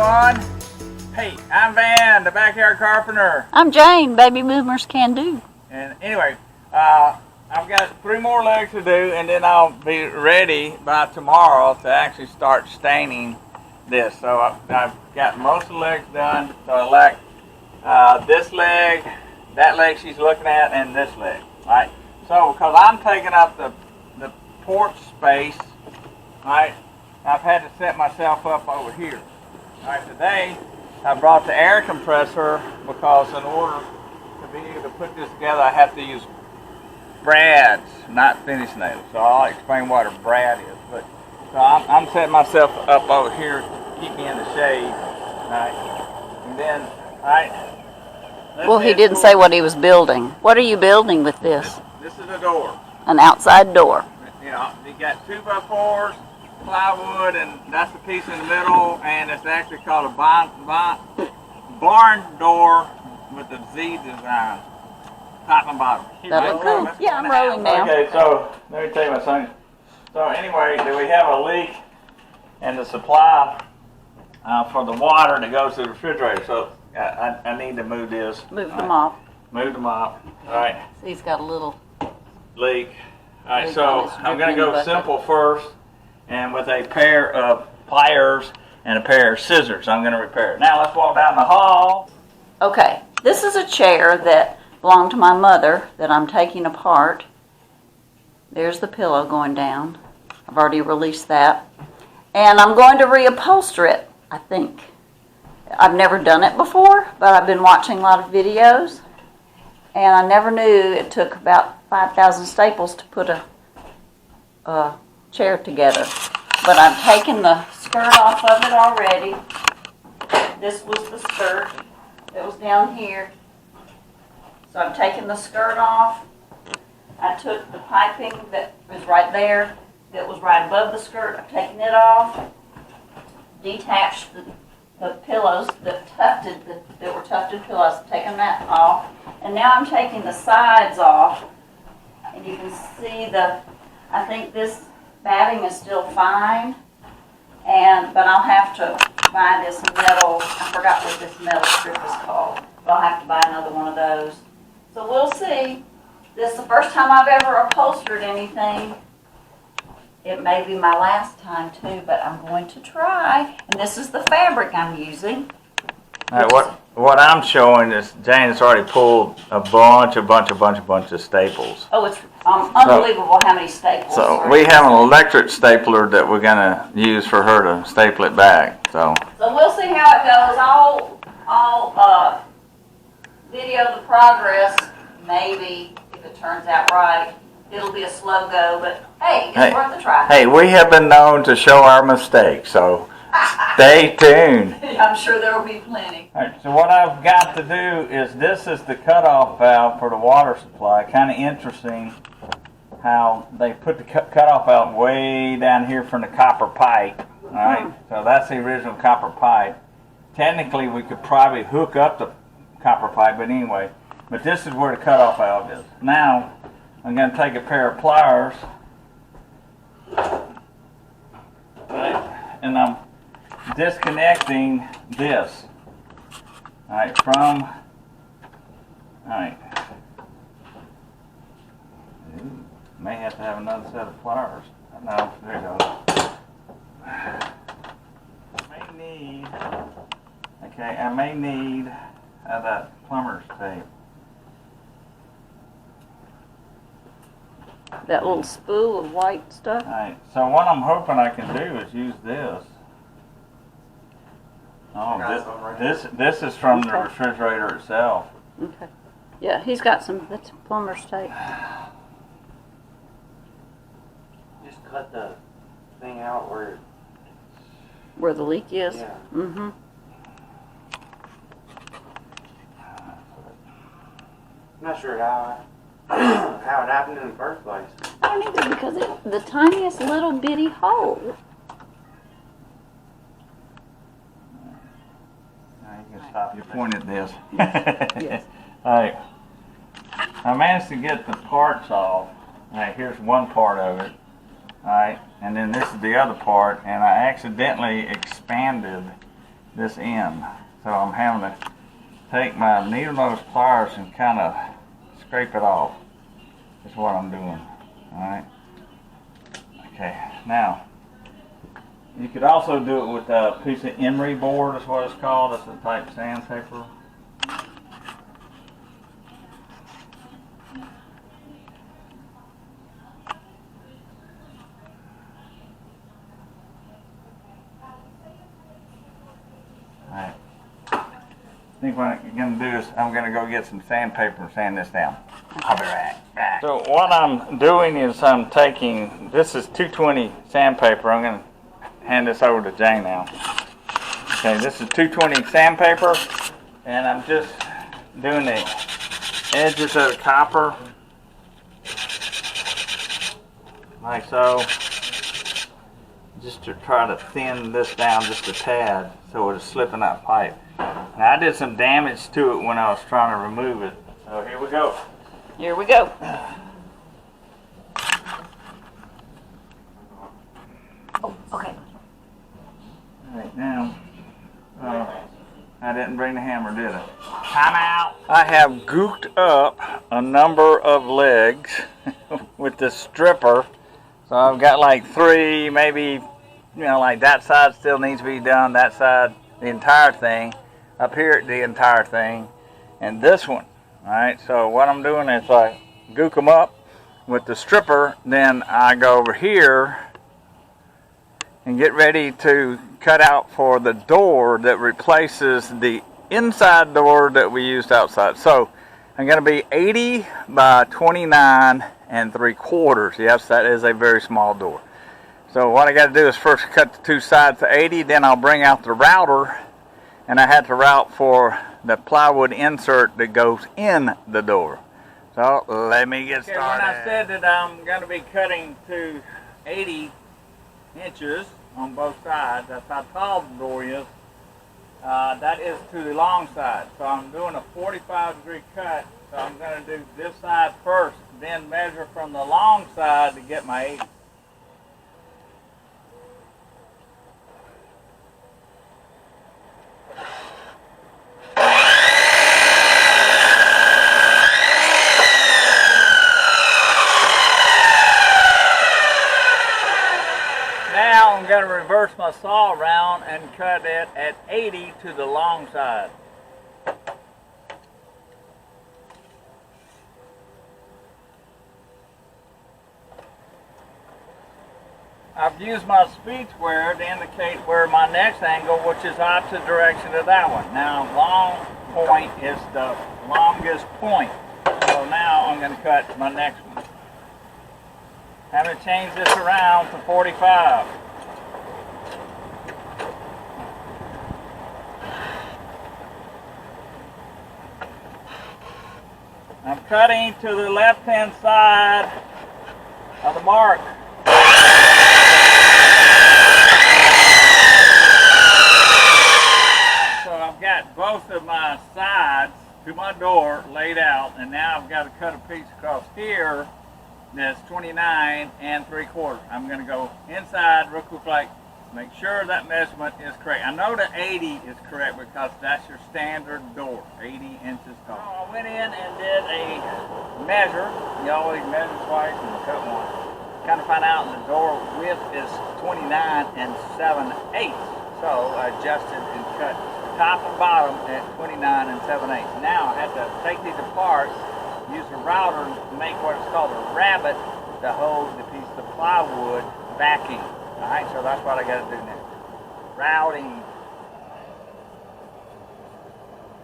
everyone. Hey, I'm Van, the backyard carpenter. I'm Jane, baby boomers can do. And anyway, I've got 3 more legs to do, and then I'll be ready by tomorrow to actually start staining this. So I've got most of the legs done. So I like this leg, that leg she's looking at, and this leg. All right. So because I'm taking up the porch space, all right, I've had to set myself up over here. All right. Today I brought the air compressor because in order to be able to put this together, I have to use brads, not finish nails. So I'll explain what a brad is. But so I'm setting myself up over here to keep me in the shade. All right. And then, all right. Well, he didn't say what he was building. What are you building with this? This is a door. An outside door. You know, you got 2x4s, plywood, and that's the piece in the middle, and it's actually called a barn door with the Z design, top and bottom. That look cool. Yeah, I'm rolling now. Okay, so let me tell you my son. So anyway, do we have a leak in the supply for the water that goes to the refrigerator? So I need to move this. Move the mop. Move the mop. All right. See, he's got a little leak. All right, so I'm going to go simple first, and with a pair of pliers and a pair of scissors, I'm going to repair it. Now let's walk down the hall. Okay, this is a chair that belonged to my mother that I'm taking apart. There's the pillow going down. I've already released that. And I'm going to reupholster it, I think. I've never done it before, but I've been watching a lot of videos. And I never knew it took about 5,000 staples to put a chair together. But I've taken the skirt off of it already. This was the skirt that was down here. So I've taken the skirt off. I took the piping that was right there, that was right above the skirt. I've taken it off. Detached the pillows that were tufted pillows. I've taken that off. And now I'm taking the sides off. And you can see I think this batting is still fine. But I'll have to buy this metal, I forgot what this metal strip is called. But I'll have to buy another one of those. So we'll see. This is the first time I've ever upholstered anything. It may be my last time too, but I'm going to try. And this is the fabric I'm using. All right, what I'm showing is Jane has already pulled a bunch of staples. Oh, it's unbelievable how many staples. So we have an electric stapler that we're going to use for her to staple it back. So we'll see how it goes. I'll video the progress. Maybe if it turns out right, it'll be a slow go. But hey, it's worth a try. Hey, we have been known to show our mistakes, so stay tuned. I'm sure there will be plenty. All right, so what I've got to do is this is the cutoff valve for the water supply. Kind of interesting how they put the cutoff valve way down here from the copper pipe. All right, so that's the original copper pipe. Technically, we could probably hook up the copper pipe, but anyway. But this is where the cutoff valve is. Now, I'm going to take a pair of pliers, right, and I'm disconnecting this, all right, from, all right, may have to have another set of pliers. No, there you go. I may need that plumber's tape. That little spool of white stuff. All right, so what I'm hoping I can do is use this. Oh, this is from the refrigerator itself. Okay. Yeah, he's got some. That's plumber's tape. Just cut the thing out where the leak is. Yeah. Mm-hmm. I'm not sure how it happened in the first place. I don't either, because it's the tiniest little bitty hole. Now you can stop your point at this. Yes. All right. I managed to get the parts off. All right, here's one part of it. All right, and then this is the other part, and I accidentally expanded this end. So I'm having to take my needle nose pliers and kind of scrape it off. That's what I'm doing. Alright. Okay, now you could also do it with a piece of emery board, is what it's called. It's a type sandpaper. Alright. I think what I'm going to do is I'm going to go get some sandpaper and sand this down. I'll be right back. So what I'm doing is I'm taking, this is 220 sandpaper. I'm going to hand this over to Jane now. Okay, this is 220 sandpaper, and I'm just doing the edges of the copper, like so, just to try to thin this down just a tad so it'll slip in that pipe. And I did some damage to it when I was trying to remove it. So here we go. Here we go. Oh, okay. Alright, now, I didn't bring the hammer, did I? Time out! I have gooked up a number of legs with the stripper. So I've got like 3, maybe, like that side still needs to be done, that side, the entire thing. Up here, the entire thing. And this one. Alright, so what I'm doing is I gook them up with the stripper, then I go over here and get ready to cut out for the door that replaces the inside door that we used outside. So I'm going to be 80 by 29 and 3/4. Yes, that is a very small door. So what I got to do is first cut the 2 sides to 80, then I'll bring out the router, and I had to route for the plywood insert that goes in the door. So let me get started. When I said that I'm going to be cutting to 80 inches on both sides, that's how tall the door is. That is to the long side. So I'm doing a 45-degree cut. So I'm going to do this side first, then measure from the long side to get my 80. Now I'm going to reverse my saw around and cut it at 80 to the long side. I've used my speed square to indicate where my next angle, which is opposite direction of that one. Now, long point is the longest point. So now I'm going to cut my next one. I'm going to change this around to 45. I'm cutting to the left-hand side of the mark. So I've got both of my sides to my door laid out, and now I've got to cut a piece across here that's 29 and 3/4. I'm going to go inside real quick, like make sure that measurement is correct. I know the 80 is correct because that's your standard door, 80 inches tall. So I went in and did a measure. You always measure twice and cut once. Kind of find out the door width is 29 and 7/8. So I adjusted and cut top and bottom at 29 and 7/8. Now I had to take these apart, use a router to make what is called a rabbet to hold the piece of plywood backing. Alright, so that's what I got to do now. Routing.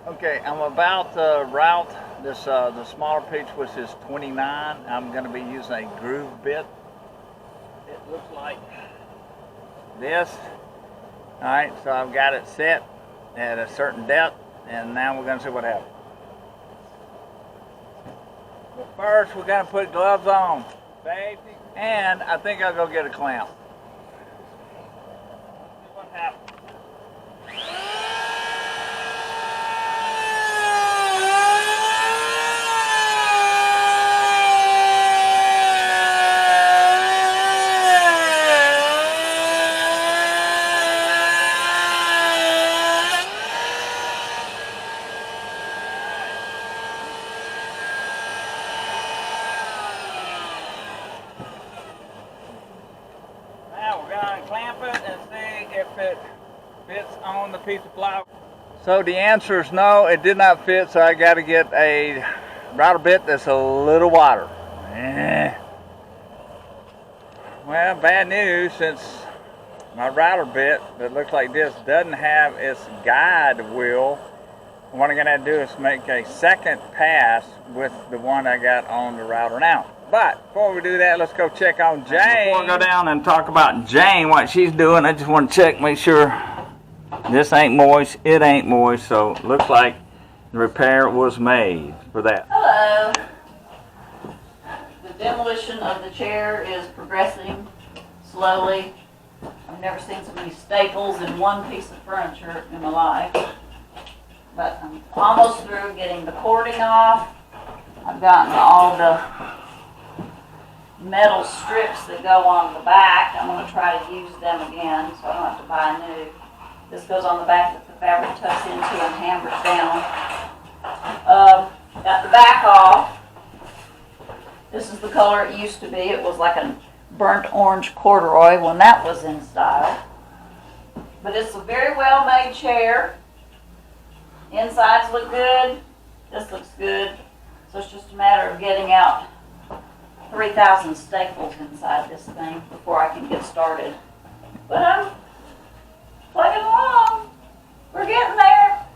Okay, I'm about to route this the smaller piece, which is 29. I'm going to be using a groove bit. It looks like this. Alright, so I've got it set at a certain depth, and now we're going to see what happens. But first, we're going to put gloves on. Safety. And I think I'll go get a clamp. See what happens. if it fits on the piece of plywood. So the answer is no, it did not fit, so I got to get a router bit that's a little wider. Well, bad news, since my router bit that looks like this doesn't have its guide wheel. What I'm going to do is make a second pass with the one I got on the router now. But before we do that, let's go check on Jane. Before I go down and talk about Jane, what she's doing, I just want to check, make sure this ain't moist, it ain't moist, so it looks like the repair was made for that. Hello. The demolition of the chair is progressing slowly. I've never seen so many staples in one piece of furniture in my life. But I'm almost through getting the cording off. I've gotten all the metal strips that go on the back. I'm going to try to use them again so I don't have to buy new. This goes on the back that the fabric tucks into and hammers down. Got the back off. This is the color it used to be. It was like a burnt orange corduroy when that was in style. But it's a very well made chair. Insides look good. This looks good. So it's just a matter of getting out 3,000 staples inside this thing before I can get started. But I'm plugging along. We're getting there.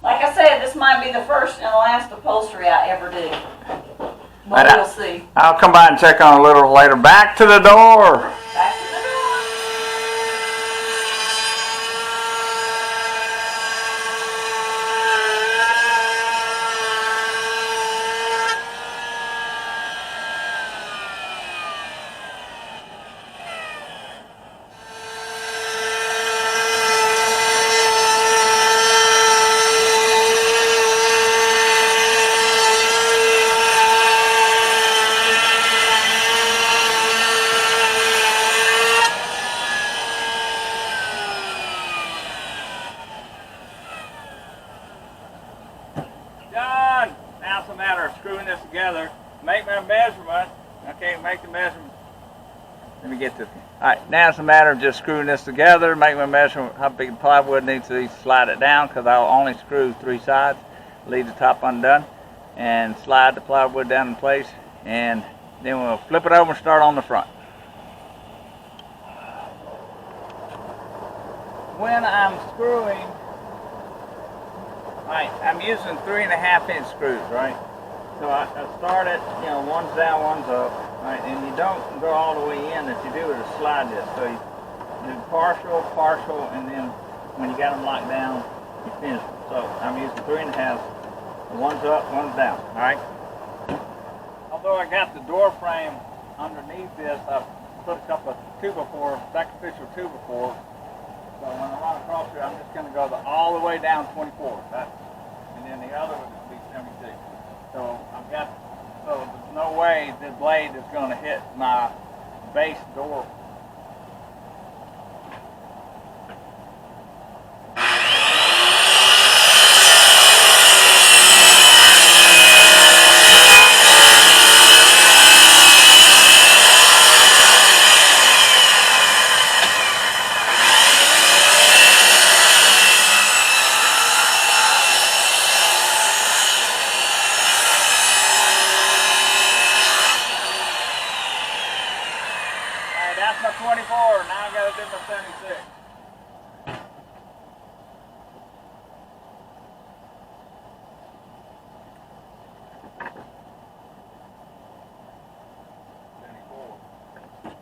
Like I said, this might be the first and the last upholstery I ever do. But we'll see. I'll come by and check on a little later. Back to the door. Back to the door. Done. Now it's a matter of screwing this together. Make my measurement. Okay, make the measurement. Let me get this. Alright, now it's a matter of just screwing this together. Make my measurement how big the plywood needs to slide it down, because I'll only screw 3 sides. Leave the top undone and slide the plywood down in place, and then we'll flip it over and start on the front. When I'm screwing, right, I'm using 3.5-inch screws, right? So I start it, one's down, one's up, right? And you don't go all the way in. If you do, it'll slide this. So you do partial, and then when you got them locked down, you finish them. So I'm using 3.5. One's up, one's down, all right? Although I got the door frame underneath this, I put a couple of 2x4, sacrificial 2x4. So when I run across here, I'm just going to go all the way down 24. And then the other one will be 76. So there's no way the blade is going to hit my base door. That's my 24, now I gotta do my 76.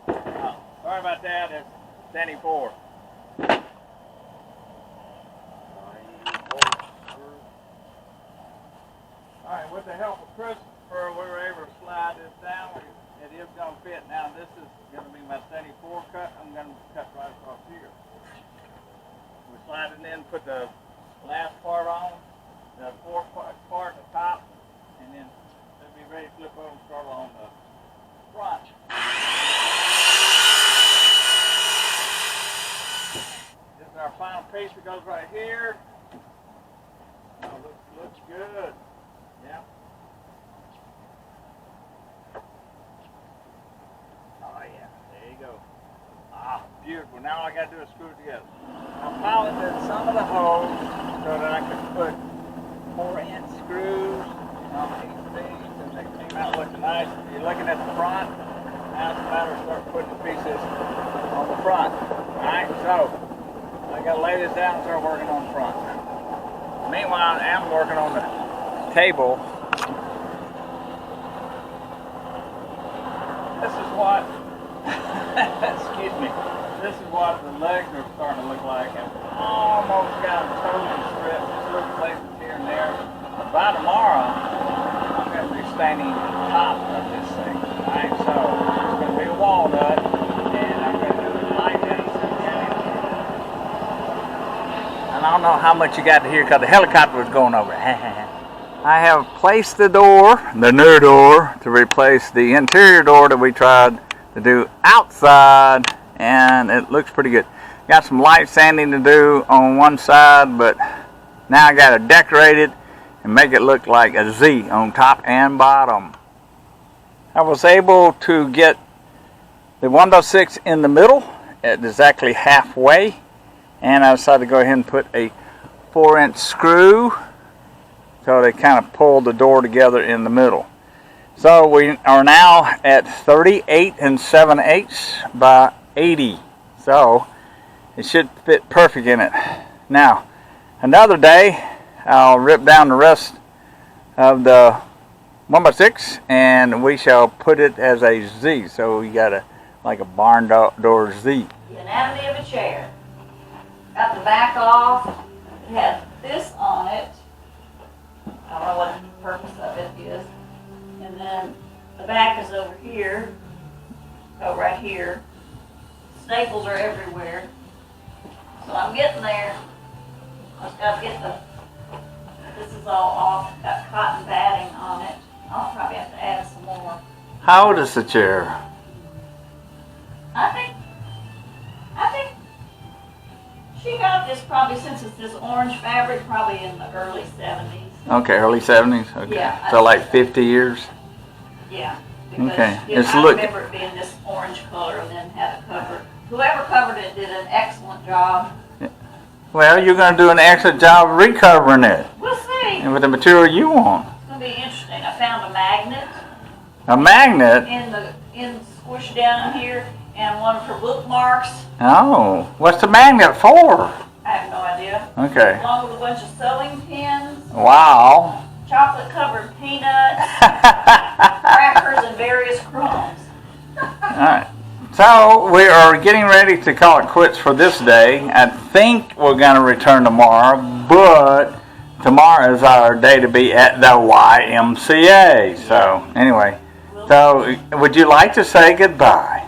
Oh, sorry about that, it's 74. Alright, with the help of Christopher, we were able to slide this down. It is going to fit. Now this is going to be my 74 cut. I'm going to cut right across here. We slide it in, put the last part on, the 4 part at the top, and then it'll be ready to flip over and start on the front. This is our final piece that goes right here. Oh, looks good. Yeah. Oh yeah, there you go. Ah, beautiful. Now all I got to do is screw it together. I piloted some of the holes so that I could put 4-inch screws on each of these, and they came out looking nice. If you're looking at the front, now it's a matter of start putting the pieces on the front. Alright, so I got to lay this down and start working on the front. Meanwhile, I'm working on the table. This is what, excuse me, this is what the legs are starting to look like. I've almost got them totally stripped, just little places here and there. But by tomorrow, I'm going to be staining the top of this thing. Alright, so it's going to be a walnut, and I'm going to do it like this. And I don't know how much you got to hear because the helicopter was going over. I have placed the door, the new door, to replace the interior door that we tried to do outside, and it looks pretty good. Got some light sanding to do on one side, but now I got to decorate it and make it look like a Z on top and bottom. I was able to get the window 6 in the middle at exactly halfway, and I decided to go ahead and put a 4-inch screw so they kind of pull the door together in the middle. So we are now at 38 7/8 by 80. So it should fit perfect in it. Now, another day, I'll rip down the rest of the 1x6 and we shall put it as a Z. So we got like a barn door Z. The anatomy of a chair. Got the back off. It has this on it. I don't know what the purpose of it is. And then the back is over here. Oh, right here. Staples are everywhere. So I'm getting there. I just got to get this is all off. Got cotton batting on it. I'll probably have to add some more. How old is the chair? I think she got this probably, since it's this orange fabric, probably in the early 70s. Okay, early 70s. Okay. Yeah, So like 50 years. Yeah. Because, Okay. you know, It's I look. remember it being this orange color and then had it covered. Whoever covered it did an excellent job. Well, you're going to do an excellent job of recovering it, We'll see. and with the material you want. It's going to be interesting. I found a magnet A magnet. in squished down in here, and one of her bookmarks. Oh, what's the magnet for? I have no idea. Okay. Along with a bunch of sewing pins, Wow. chocolate covered peanuts, crackers, and various crumbs. Alright. So we are getting ready to call it quits for this day. I think we're going to return tomorrow, but tomorrow is our day to be at the YMCA. So anyway, so would you like to say goodbye?